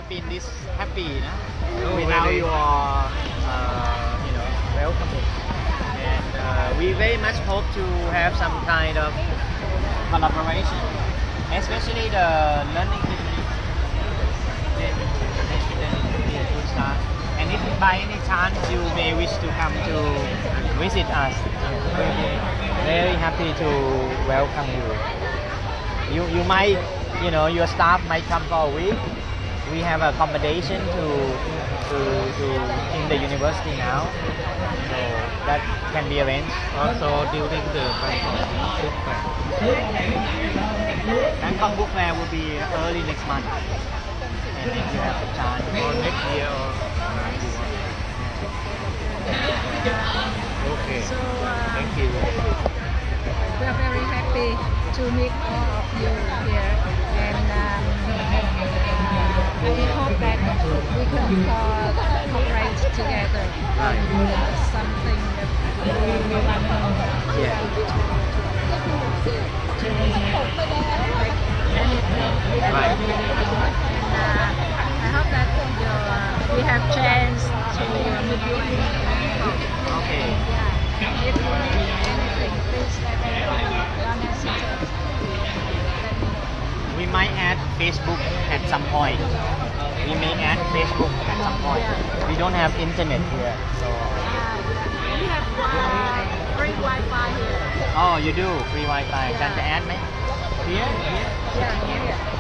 have been this happy, Oh, without really? your, welcoming. And we very much hope to have some kind of collaboration, especially the learning technique. Then be a good start. And if by any chance you may wish to come to visit us, we'll be very happy to welcome you. You might, your staff might come for a week. We have accommodation to in the university now, so that can be arranged. Also during the Bangkok Book Fair. Bangkok Book Fair will be early next month, and if you have the chance. Or next year or okay. So Thank you. we are very happy to meet all of you here, and I hope that we can cooperate together on something that we want Yeah. to make anything. Right. And I hope that we have chance to meet you in Bangkok. Okay. Yeah. If you need anything, please let me know. Don't hesitate. Let me know. We might add Facebook at some point. We may add Facebook at some point. We don't have internet here, so. We have free Wi-Fi here. Oh, you do free Wi-Fi. Can you add me? Here? Yeah, here.